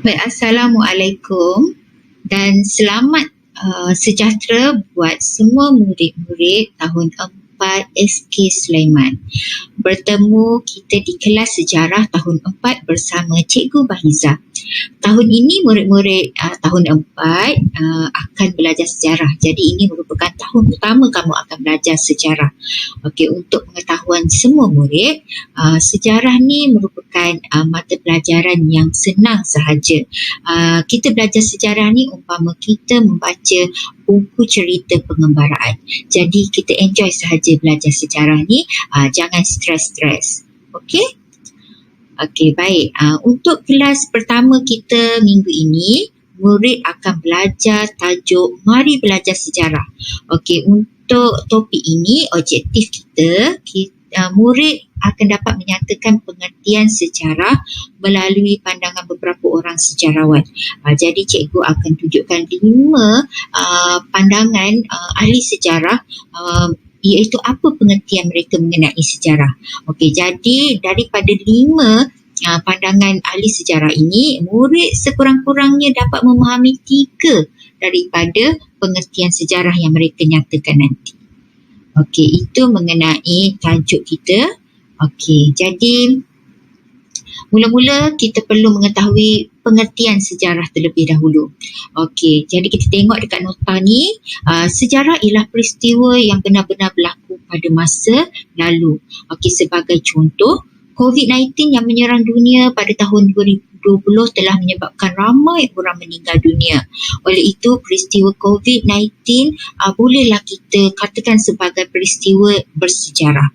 Baik, Assalamualaikum dan selamat sejahtera buat semua murid-murid tahun 4 SK Sulaiman. Bertemu kita di kelas sejarah tahun 4 bersama Cikgu Bahiza. Tahun ini murid-murid tahun 4 akan belajar sejarah. Jadi ini merupakan tahun pertama kamu akan belajar sejarah. Okey, untuk pengetahuan semua murid, sejarah ni merupakan mata pelajaran yang senang sahaja. Kita belajar sejarah ni umpama kita membaca buku cerita pengembaraan. Jadi kita enjoy sahaja belajar sejarah ni, jangan stres-stres. Okey? Okey, baik. Untuk kelas pertama kita minggu ini, murid akan belajar tajuk Mari Belajar Sejarah. Okey, untuk topik ini, objektif kita, murid akan dapat menyatakan pengertian sejarah melalui pandangan beberapa orang sejarawan. Jadi cikgu akan tunjukkan 5 pandangan ahli sejarah iaitu apa pengertian mereka mengenai sejarah. Okey, jadi daripada 5 pandangan ahli sejarah ini, murid sekurang-kurangnya dapat memahami 3 daripada pengertian sejarah yang mereka nyatakan nanti. Okey, itu mengenai tajuk kita. Okey, jadi mula-mula kita perlu mengetahui pengertian sejarah terlebih dahulu. Okey, jadi kita tengok dekat nota ni, sejarah ialah peristiwa yang benar-benar berlaku pada masa lalu. Okey, sebagai contoh, COVID-19 yang menyerang dunia pada tahun 2020 telah menyebabkan ramai orang meninggal dunia. Oleh itu, peristiwa COVID-19 bolehlah kita katakan sebagai peristiwa bersejarah.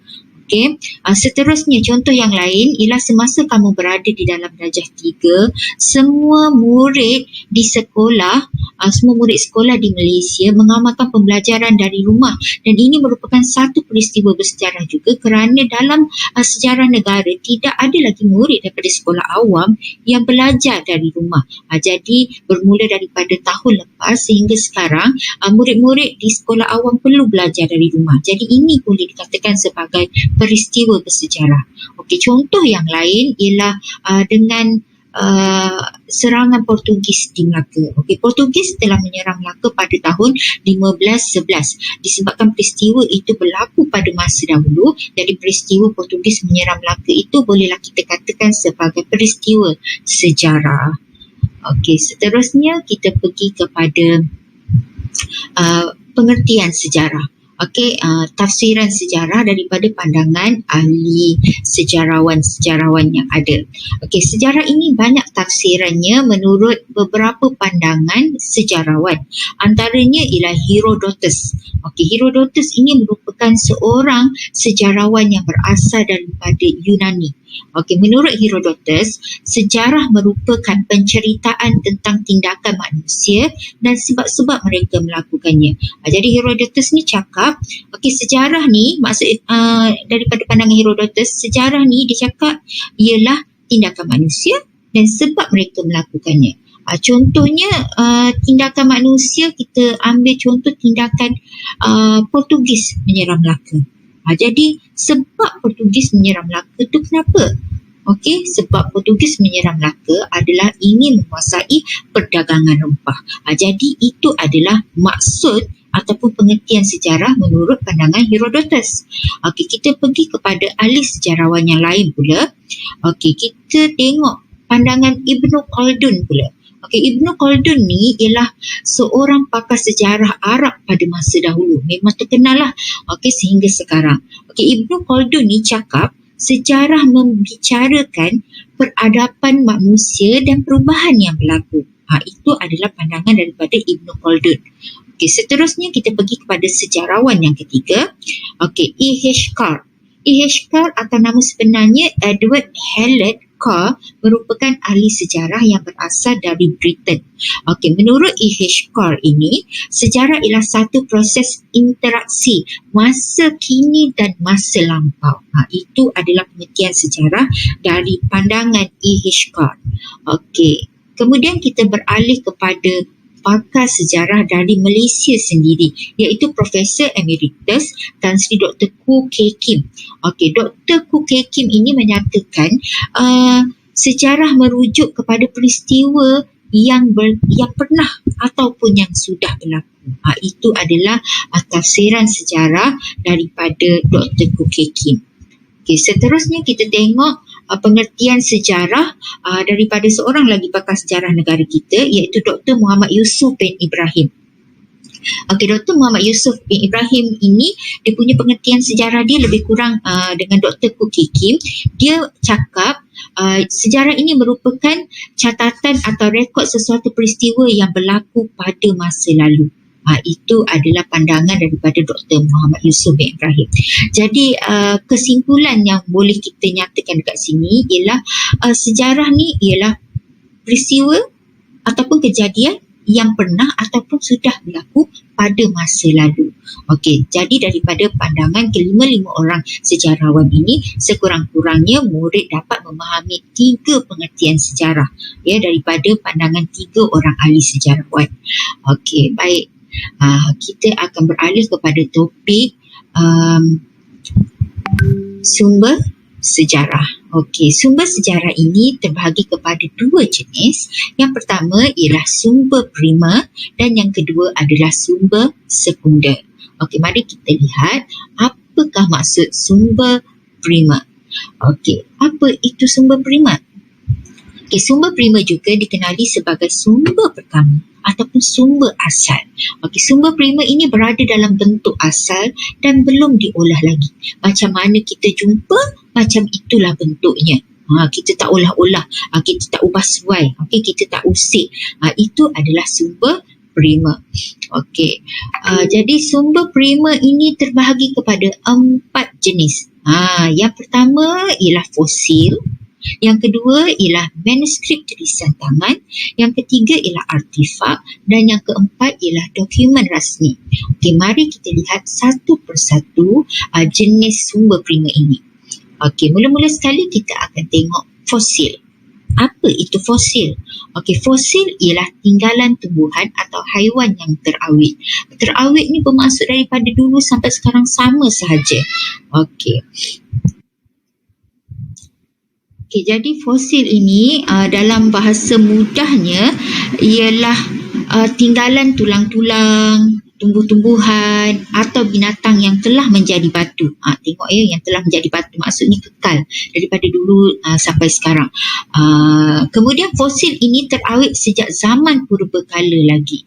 Okey, seterusnya contoh yang lain ialah semasa kamu berada di dalam darjah 3, semua murid di sekolah, semua murid sekolah di Malaysia mengamalkan pembelajaran dari rumah, dan ini merupakan satu peristiwa bersejarah juga kerana dalam sejarah negara tidak ada lagi murid daripada sekolah awam yang belajar dari rumah. Jadi bermula daripada tahun lepas sehingga sekarang, murid-murid di sekolah awam perlu belajar dari rumah. Jadi ini boleh dikatakan sebagai peristiwa bersejarah. Okey, contoh yang lain ialah dengan serangan Portugis di Melaka. Okey, Portugis telah menyerang Melaka pada tahun 1511. Disebabkan peristiwa itu berlaku pada masa dahulu, jadi peristiwa Portugis menyerang Melaka itu bolehlah kita katakan sebagai peristiwa sejarah. Okey, seterusnya kita pergi kepada pengertian sejarah. Okey, tafsiran sejarah daripada pandangan ahli sejarawan yang ada. Okey, sejarah ini banyak tafsirannya menurut beberapa pandangan sejarawan. Antaranya ialah Herodotus. Okey, Herodotus ini merupakan seorang sejarawan yang berasal daripada Yunani. Okey, menurut Herodotus, sejarah merupakan penceritaan tentang tindakan manusia dan sebab-sebab mereka melakukannya. Jadi Herodotus ni cakap, okey, sejarah ni maksud daripada pandangan Herodotus, sejarah ni dia cakap ialah tindakan manusia dan sebab mereka melakukannya. Contohnya tindakan manusia, kita ambil contoh tindakan Portugis menyerang Melaka. Jadi sebab Portugis menyerang Melaka tu kenapa? Okey, sebab Portugis menyerang Melaka adalah ingin menguasai perdagangan rempah. Jadi itu adalah maksud ataupun pengertian sejarah menurut pandangan Herodotus. Okey, kita pergi kepada ahli sejarawan yang lain pula. Okey, kita tengok pandangan Ibnu Khaldun pula. Okey, Ibnu Khaldun ni ialah seorang pakar sejarah Arab pada masa dahulu. Memang terkenal lah. Okey, sehingga sekarang. Okey, Ibnu Khaldun ni cakap sejarah membicarakan peradaban manusia dan perubahan yang berlaku. Itu adalah pandangan daripada Ibnu Khaldun. Okey, seterusnya kita pergi kepada sejarawan yang ketiga. Okey, E.H. Carr. E.H. Carr atau nama sebenarnya Edward Hallett Carr merupakan ahli sejarah yang berasal dari Britain. Okey, menurut E.H. Carr ini, sejarah ialah satu proses interaksi masa kini dan masa lampau. Itu adalah pengertian sejarah dari pandangan E.H. Carr. Okey, kemudian kita beralih kepada pakar sejarah dari Malaysia sendiri, iaitu Profesor Emeritus Tan Sri Dr. Khoo Kay Kim. Okey, Dr. Khoo Kay Kim ini menyatakan Sejarah merujuk kepada peristiwa yang pernah ataupun yang sudah berlaku. Itu adalah tafsiran sejarah daripada Dr. Khoo Kay Kim. Okay, seterusnya kita tengok pengertian sejarah daripada seorang lagi pakar sejarah negara kita, iaitu Dr. Muhammad Yusuf bin Ibrahim. Okey, Dr. Muhammad Yusuf bin Ibrahim ini, dia punya pengertian sejarah dia lebih kurang dengan Dr. Khoo Kay Kim. Dia cakap sejarah ini merupakan catatan atau rekod sesuatu peristiwa yang berlaku pada masa lalu. Itu adalah pandangan daripada Dr. Muhammad Yusuf bin Ibrahim. Jadi kesimpulan yang boleh kita nyatakan dekat sini ialah sejarah ni ialah peristiwa ataupun kejadian yang pernah ataupun sudah berlaku pada masa lalu. Okey, jadi daripada pandangan kelima-lima orang sejarawan ini, sekurang-kurangnya murid dapat memahami 3 pengertian sejarah daripada pandangan 3 orang ahli sejarawan. Okey, baik. Kita akan beralih kepada topik sumber sejarah. Okey, sumber sejarah ini terbahagi kepada 2 jenis. Yang pertama ialah sumber primer dan yang kedua adalah sumber sekunder. Okey, mari kita lihat apakah maksud sumber primer. Okey, apa itu sumber primer? Okey, sumber primer juga dikenali sebagai sumber pertama ataupun sumber asal. Okey, sumber primer ini berada dalam bentuk asal dan belum diolah lagi. Macam mana kita jumpa, macam itulah bentuknya. Kita tak olah-olah, kita tak ubah suai, kita tak usik. Itu adalah sumber primer. Okey, jadi sumber primer ini terbahagi kepada 4 jenis. Yang pertama ialah fosil. Yang kedua ialah manuskrip tulisan tangan, yang ketiga ialah artifak dan yang keempat ialah dokumen rasmi. Okey, mari kita lihat satu persatu jenis sumber primer ini. Okey, mula-mula sekali kita akan tengok fosil. Apa itu fosil? Okey, fosil ialah tinggalan tumbuhan atau haiwan yang terawet. Terawet ni bermaksud daripada dulu sampai sekarang sama sahaja. Okey. Okey, jadi fosil ini dalam bahasa mudahnya ialah tinggalan tulang-tulang, tumbuh-tumbuhan atau binatang yang telah menjadi batu. Tengok yang telah menjadi batu maksudnya kekal daripada dulu sampai sekarang. Kemudian fosil ini terawet sejak zaman purbakala lagi.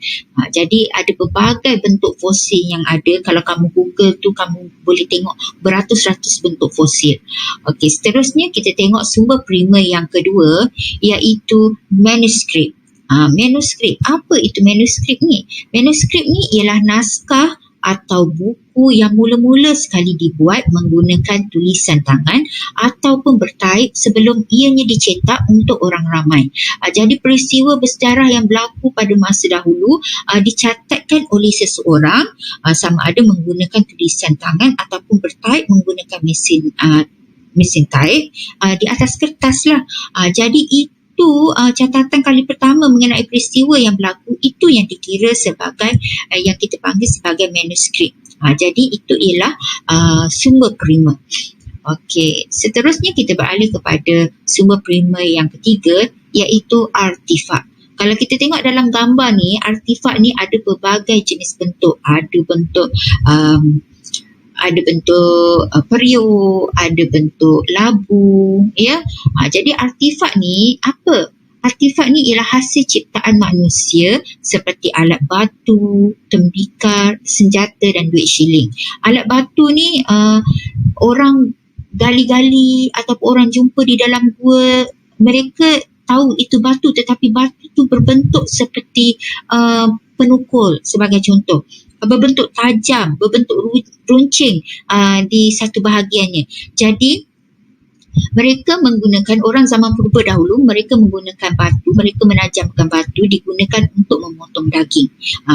Jadi ada pelbagai bentuk fosil yang ada. Kalau kamu Google tu, kamu boleh tengok beratus-ratus bentuk fosil. Okey, seterusnya kita tengok sumber primer yang kedua, iaitu manuskrip. Manuskrip. Apa itu manuskrip ni? Manuskrip ni ialah naskah atau buku yang mula-mula sekali dibuat menggunakan tulisan tangan ataupun bertaip sebelum ianya dicetak untuk orang ramai. Jadi peristiwa bersejarah yang berlaku pada masa dahulu dicatatkan oleh seseorang sama ada menggunakan tulisan tangan ataupun bertaip menggunakan mesin taip di atas kertas lah. Jadi itu catatan kali pertama mengenai peristiwa yang berlaku, itu yang dikira sebagai yang kita panggil sebagai manuskrip. Jadi itu ialah sumber primer. Okey, seterusnya kita beralih kepada sumber primer yang ketiga, iaitu artifak. Kalau kita tengok dalam gambar ni, artifak ni ada pelbagai jenis bentuk. Ada bentuk periuk, ada bentuk labu, ya. Jadi artifak ni apa? Artifak ni ialah hasil ciptaan manusia seperti alat batu, tembikar, senjata dan duit shilling. Alat batu ni orang gali-gali ataupun orang jumpa di dalam gua, mereka tahu itu batu, tetapi batu tu berbentuk seperti penukul sebagai contoh. Berbentuk tajam, berbentuk runcing di satu bahagiannya. Jadi mereka menggunakan, orang zaman purba dahulu, mereka menggunakan batu, mereka menajamkan batu digunakan untuk memotong daging.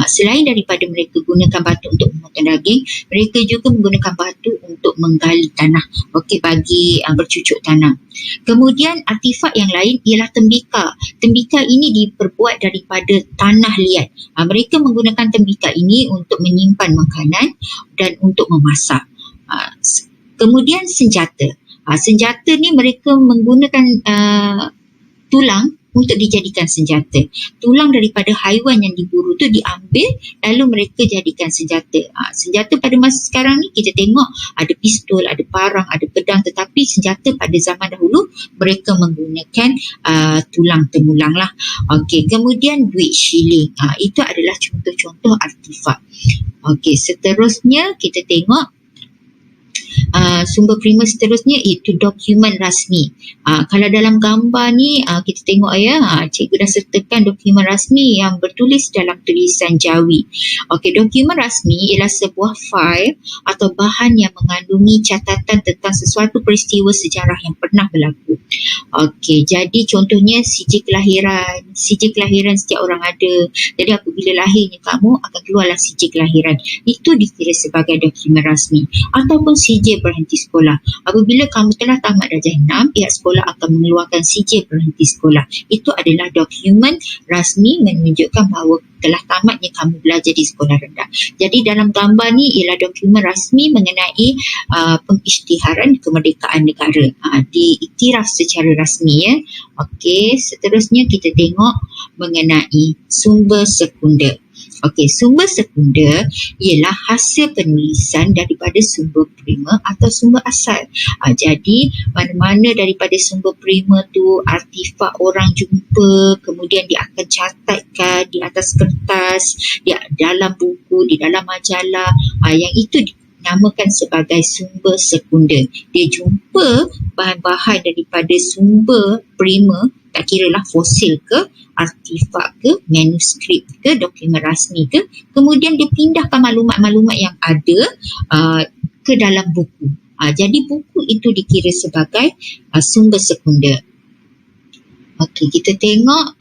Selain daripada mereka gunakan batu untuk memotong daging, mereka juga menggunakan batu untuk menggali tanah, bagi bercucuk tanam. Kemudian artifak yang lain ialah tembikar. Tembikar ini diperbuat daripada tanah liat. Mereka menggunakan tembikar ini untuk menyimpan makanan dan untuk memasak. Kemudian senjata. Senjata ni mereka menggunakan tulang untuk dijadikan senjata. Tulang daripada haiwan yang diburu tu diambil lalu mereka jadikan senjata. Senjata pada masa sekarang ni kita tengok ada pistol, ada parang, ada pedang, tetapi senjata pada zaman dahulu mereka menggunakan tulang temulang lah. Okey, kemudian duit shilling. Itu adalah contoh-contoh artifak. Okey, seterusnya kita tengok sumber primer seterusnya itu dokumen rasmi. Kalau dalam gambar ni kita tengok cikgu dah sertakan dokumen rasmi yang bertulis dalam tulisan Jawi. Okey, dokumen rasmi ialah sebuah fail atau bahan yang mengandungi catatan tentang sesuatu peristiwa sejarah yang pernah berlaku. Okey, jadi contohnya sijil kelahiran. Sijil kelahiran setiap orang ada. Jadi apabila lahirnya kamu akan keluarlah sijil kelahiran. Itu dikira sebagai dokumen rasmi. Ataupun sijil berhenti sekolah. Apabila kamu telah tamat darjah 6, pihak sekolah akan mengeluarkan sijil berhenti sekolah. Itu adalah dokumen rasmi menunjukkan bahawa telah tamatnya kamu belajar di sekolah rendah. Jadi dalam gambar ni ialah dokumen rasmi mengenai pengisytiharan kemerdekaan negara. Diiktiraf secara rasmi ya. Okey, seterusnya kita tengok mengenai sumber sekunder. Okey, sumber sekunder ialah hasil penulisan daripada sumber primer atau sumber asal. Jadi mana-mana daripada sumber primer tu artifak orang jumpa, kemudian dia akan catatkan di atas kertas, di dalam buku, di dalam majalah. Yang itu dinamakan sebagai sumber sekunder. Dia jumpa bahan-bahan daripada sumber primer, tak kiralah fosil ke, artifak ke, manuskrip ke, dokumen rasmi ke, kemudian dia pindahkan maklumat-maklumat yang ada ke dalam buku. Jadi buku itu dikira sebagai sumber sekunder. Okey, kita tengok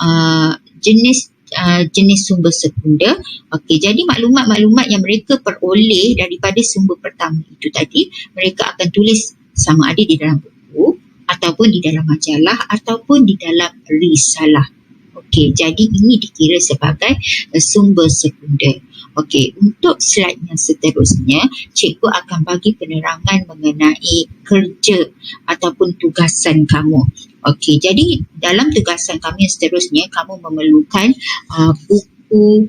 jenis sumber sekunder. Okey, jadi maklumat-maklumat yang mereka peroleh daripada sumber pertama itu tadi, mereka akan tulis sama ada di dalam buku ataupun di dalam majalah ataupun di dalam risalah. Okey, jadi ini dikira sebagai sumber sekunder. Okey, untuk slide yang seterusnya, cikgu akan bagi penerangan mengenai kerja ataupun tugasan kamu. Okey, jadi dalam tugasan kamu yang seterusnya, kamu memerlukan buku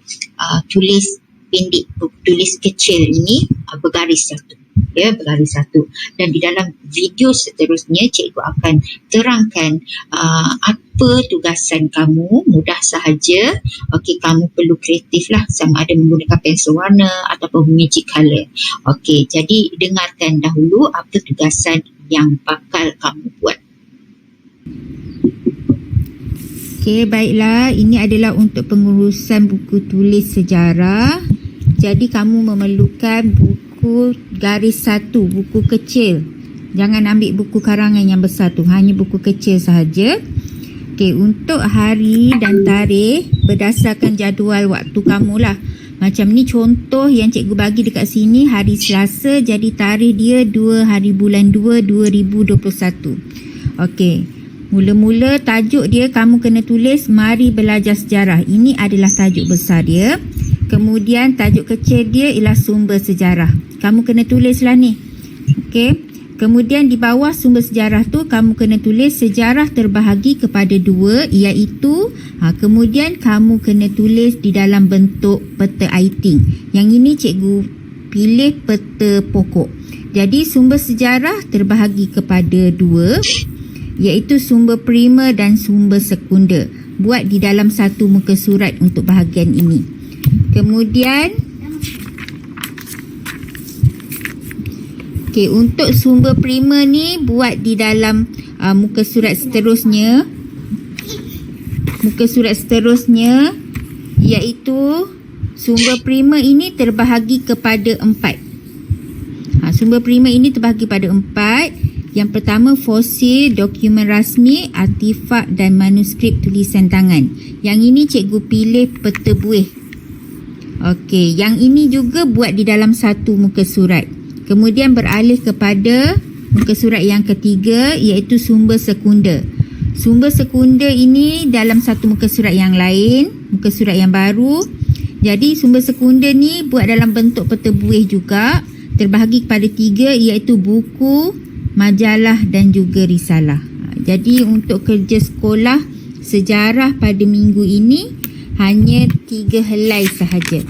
tulis pendek, buku tulis kecil ini bergaris satu. Ya, bergaris satu. Dan di dalam video seterusnya, cikgu akan terangkan apa tugasan kamu, mudah sahaja. Okey, kamu perlu kreatif lah, sama ada menggunakan pensel warna ataupun magic color. Okey, jadi dengarkan dahulu apa tugasan yang bakal kamu buat. Okey, baiklah. Ini adalah untuk pengurusan buku tulis sejarah. Jadi kamu memerlukan buku garis satu, buku kecil. Jangan ambil buku karangan yang besar tu, hanya buku kecil sahaja. Okey, untuk hari dan tarikh berdasarkan jadual waktu kamu lah. Macam ni contoh yang cikgu bagi dekat sini, hari Selasa, jadi tarikh dia 2 hari bulan 2 2021. Okey, mula-mula tajuk dia kamu kena tulis Mari Belajar Sejarah. Ini adalah tajuk besar dia. Kemudian tajuk kecil dia ialah sumber sejarah. Kamu kena tulislah ni. Okey. Kemudian di bawah sumber sejarah tu kamu kena tulis sejarah terbahagi kepada 2, iaitu kemudian kamu kena tulis di dalam bentuk peta aiting. Yang ini cikgu pilih peta pokok. Jadi sumber sejarah terbahagi kepada 2, iaitu sumber primer dan sumber sekunder. Buat di dalam satu muka surat untuk bahagian ini. Kemudian untuk sumber primer ni buat di dalam muka surat seterusnya. Muka surat seterusnya iaitu sumber primer ini terbahagi kepada 4. Sumber primer ini terbahagi pada 4. Yang pertama fosil, dokumen rasmi, artifak dan manuskrip tulisan tangan. Yang ini cikgu pilih peta buih. Okey, yang ini juga buat di dalam satu muka surat. Kemudian beralih kepada muka surat yang ketiga, iaitu sumber sekunder. Sumber sekunder ini dalam satu muka surat yang lain, muka surat yang baru. Jadi sumber sekunder ni buat dalam bentuk peta buih juga, terbahagi kepada 3, iaitu buku, majalah dan juga risalah. Jadi untuk kerja sekolah sejarah pada minggu ini hanya 3 helai sahaja.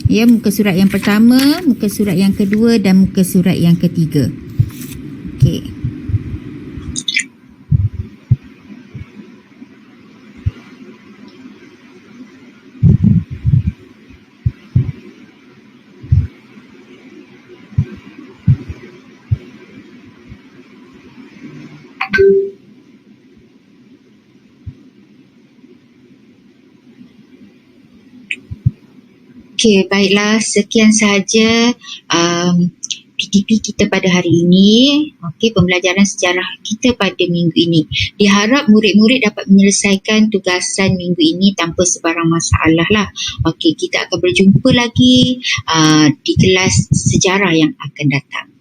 Ya, muka surat yang pertama, muka surat yang kedua dan muka surat yang ketiga. Okey. Okey, baiklah, sekian sahaja PTP kita pada hari ini. Okey, pembelajaran sejarah kita pada minggu ini. Diharap murid-murid dapat menyelesaikan tugasan minggu ini tanpa sebarang masalah lah. Okey, kita akan berjumpa lagi di kelas sejarah yang akan datang.